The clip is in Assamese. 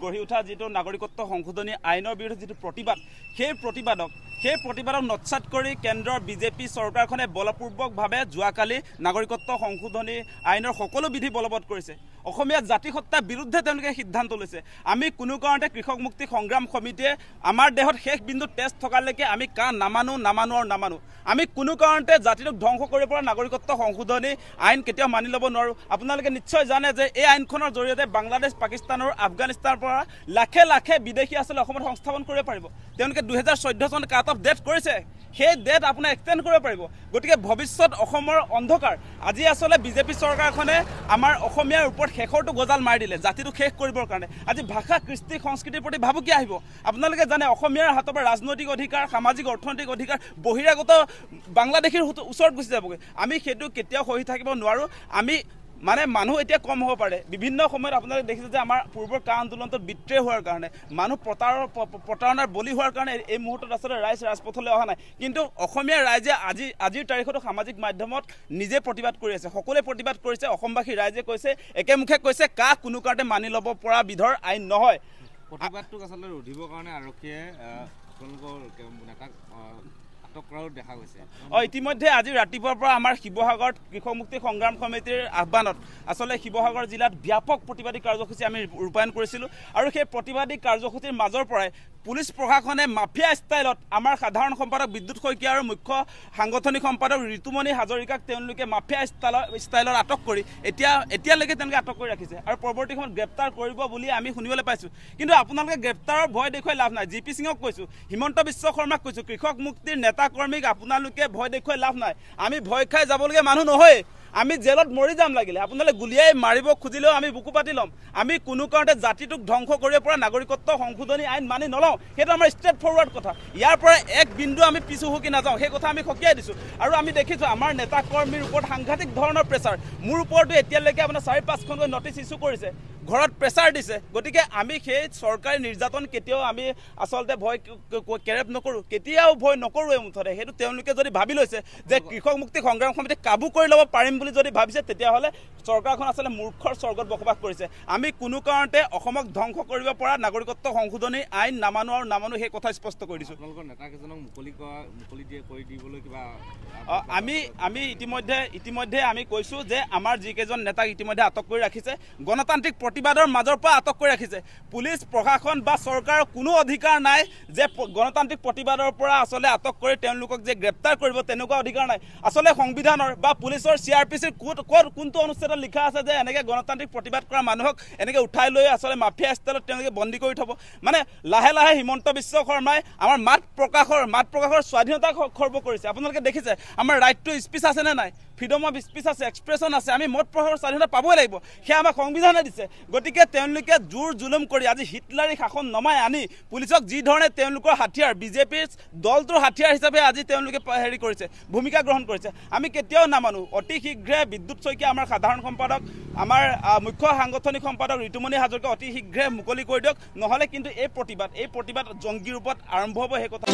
গঢ়ি উঠা যেটো নাগৰিকত্ব সংশোধনী আইনৰ বিৰুদ্ধে যেটো প্ৰতিবাদ সেই প্ৰতিবাদক নৎসাত কৰি কেন্দ্ৰৰ বিজেপি চৰকাৰখনে বলপূৰ্বকভাৱে যোৱাকালি নাগৰিকত্ব সংশোধনী আইনৰ সকলো বিধি বলবৎ কৰিছে অসমীয়া জাতিসত্তাৰ বিৰুদ্ধে তেওঁলোকে সিদ্ধান্ত লৈছে আমি কোনো কাৰণতে কৃষক মুক্তি সংগ্ৰাম সমিতিয়ে আমাৰ দেহত শেষ বিন্দু তেজ থকালৈকে আমি কা নামানো আমি কোনো কাৰণতে জাতিটোক ধ্বংস কৰিব পৰা নাগৰিকত্ব সংশোধনী আইন কেতিয়াও মানি ল'ব নোৱাৰো আপোনালোকে নিশ্চয় জানে যে এই আইনখনৰ জৰিয়তে বাংলাদেশ পাকিস্তান আৰু আফগানিস্তানৰ পৰা লাখে বিদেশী আসলে অসমত সংস্থাপন কৰিব পাৰিব তেওঁলোকে 2014 চনত কাট অফ ডেট কৰিছে সেই ডেট আপোনাৰ এক্সটেন্ড কৰিব পাৰিব গতিকে ভৱিষ্যত অসমৰ অন্ধকাৰ আজি আসলে বিজেপি চৰকাৰখনে আমাৰ অসমীয়াৰ ওপৰত শেষৰটো গজাল মাৰি দিলে জাতিটো শেষ কৰিবৰ কাৰণে আজি ভাষা কৃষ্টি সংস্কৃতিৰ প্ৰতি ভাবুকি আহিব আপোনালোকে জানে অসমীয়াৰ হাতৰ পৰা ৰাজনৈতিক অধিকাৰ সামাজিক অৰ্থনৈতিক অধিকাৰ বহিৰাগত বাংলাদেশীৰ ওচৰত গুচি যাবগৈ আমি সেইটো কেতিয়াও সহি থাকিব নোৱাৰো আমি মানে মানুহ এতিয়া কম হ'ব পাৰে বিভিন্ন সময়ত আপোনালোকে দেখিছে যে আমাৰ পূৰ্বৰ কা আন্দোলনটো বিত্ৰে হোৱাৰ কাৰণে মানুহ প্ৰতাৰণাৰ বলি হোৱাৰ কাৰণে এই মুহূৰ্তত আসলে ৰাইজ ৰাজপথলৈ অহা নাই কিন্তু অসমীয়া ৰাইজে আজিৰ তাৰিখতো সামাজিক মাধ্যমত নিজে প্ৰতিবাদ কৰি আছে সকলোৱে প্ৰতিবাদ কৰিছে অসমবাসী ৰাইজে কৈছে একেমুখে কৈছে কা কোনো কাৰণে মানি ল'ব পৰা বিধৰ আইন নহয় প্ৰতিবাদটোক আসলে ৰুধিবৰ কাৰণে আৰক্ষীয়ে নেতাক দেখা গৈছে ইতিমধ্যে আজি ৰাতিপুৱাৰ পৰা আমাৰ শিৱসাগৰ কৃষক মুক্তি সংগ্ৰাম সমিতিৰ আহ্বানত আসলে শিৱসাগৰ জিলাত ব্যাপক প্ৰতিবাদী কাৰ্যসূচী আমি ৰূপায়ণ কৰিছিলোঁ আৰু সেই প্ৰতিবাদী কাৰ্যসূচীৰ মাজৰ পৰাই পুলিচ প্ৰশাসনে মাফিয়া ষ্টাইলত আমাৰ সাধাৰণ সম্পাদক বিদ্যুৎ শইকীয়া আৰু মুখ্য সাংগঠনিক সম্পাদক ঋতুমণি হাজৰিকাক তেওঁলোকে মাফিয়া ষ্টাইলত আটক কৰি এতিয়ালৈকে তেওঁলোকে আটক কৰি ৰাখিছে আৰু পৰৱৰ্তী সময়ত গ্ৰেপ্তাৰ কৰিব বুলি আমি শুনিবলৈ পাইছোঁ কিন্তু আপোনালোকে গ্ৰেপ্তাৰৰ ভয় দেখুৱাই লাভ নাই জিপি সিঙক কৈছোঁ হিমন্ত বিশ্ব শৰ্মাক কৈছোঁ কৃষক মুক্তিৰ নেতা কৰ্মীক আপোনালোকে ভয় দেখুৱাই লাভ নাই আমি ভয় খাই যাবলগীয়া মানুহ নহয় আমি জেলত মৰি যাম লাগিলে আপোনালোকে গুলিয়াই মাৰিব খুজিলেও আমি বুকু পাতি ল'ম আমি কোনো কাৰণতে জাতিটোক ধ্বংস কৰিব পৰা নাগৰিকত্ব সংশোধনী আইন মানি নলওঁ সেইটো আমাৰ ষ্ট্ৰেট ফৰৱাৰ্ড কথা ইয়াৰ পৰা এক বিন্দু আমি পিছু হুকি নাযাওঁ সেই কথা আমি সকীয়াই দিছোঁ আৰু আমি দেখিছোঁ আমাৰ নেতা কৰ্মীৰ ওপৰত সাংঘাতিক ধৰণৰ প্ৰেছাৰ মোৰ ওপৰতো এতিয়ালৈকে আপোনাৰ 4-5খনকৈ নটিচ ইছ্যু কৰিছে ঘৰত প্ৰেছাৰ দিছে গতিকে আমি সেই চৰকাৰী নিৰ্যাতন কেতিয়াও আমি আচলতে ভয় কেৰেপ নকৰোঁ কেতিয়াও ভয় নকৰোঁৱে মুঠতে সেইটো তেওঁলোকে যদি ভাবি লৈছে যে কৃষক মুক্তি সংগ্ৰাম সমিতি কাবু কৰি ল'ব পাৰিম বুলি যদি ভাবিছে তেতিয়াহ'লে চৰকাৰখন আচলতে মূৰ্খৰ স্বৰ্গত বসবাস কৰিছে আমি কোনো কাৰণতে অসমক ধ্বংস কৰিব পৰা নাগৰিকত্ব সংশোধনী আইন নামানো সেই কথা স্পষ্ট কৰি দিছোঁ আপোনালোকৰ নেতাকেইজনক মুকলি কৰি দিবলৈ কিবা আমি ইতিমধ্যে আমি কৈছোঁ যে আমাৰ যিকেইজন নেতাক ইতিমধ্যে আটক কৰি ৰাখিছে গণতান্ত্ৰিক প্ৰতিবাদৰ মাজৰ পৰা আটক কৰি ৰাখিছে পুলিচ প্ৰশাসন বা চৰকাৰৰ কোনো অধিকাৰ নাই যে গণতান্ত্ৰিক প্ৰতিবাদৰ পৰা আসলে আটক কৰি তেওঁলোকক যে গ্ৰেপ্তাৰ কৰিব তেনেকুৱা অধিকাৰ নাই আসলে সংবিধানৰ বা পুলিচৰ CRPCৰ কোনটো অনুচ্ছেদত লিখা আছে যে এনেকৈ গণতান্ত্ৰিক প্ৰতিবাদ কৰা মানুহক এনেকৈ উঠাই লৈ আসলে মাফিয়া ষ্টাইলত তেওঁলোকে বন্দী কৰি থ'ব মানে লাহে হিমন্ত বিশ্ব শৰ্মাই আমাৰ মাত প্ৰকাশৰ স্বাধীনতা খৰ্ব কৰিছে আপোনালোকে দেখিছে আমাৰ ৰাইট টু স্পীচ আছে নে নাই ফ্ৰীডম অফ স্পীচ আছে এক্সপ্ৰেছন আছে আমি মত প্ৰকাশৰ স্বাধীনতা পাবই লাগিব সেয়া আমাক সংবিধানে দিছে গতিকে তেওঁলোকে জোৰ জুলুম কৰি আজি হিটলাৰী শাসন নমাই আনি পুলিচক যি ধৰণে তেওঁলোকৰ হাতিয়াৰ বিজেপিৰ দলটোৰ হাতিয়াৰ হিচাপে আজি তেওঁলোকে হেৰি কৰিছে ভূমিকা গ্ৰহণ কৰিছে আমি কেতিয়াও নামানো অতি শীঘ্ৰে বিদ্যুৎ শইকীয়া আমাৰ সাধাৰণ সম্পাদক আমাৰ মুখ্য সাংগঠনিক সম্পাদক ঋতুমণি হাজৰিকা অতি শীঘ্ৰে মুকলি কৰি দিয়ক নহ'লে কিন্তু এই প্ৰতিবাদ জংগী ৰূপত আৰম্ভ হ'ব সেই কথা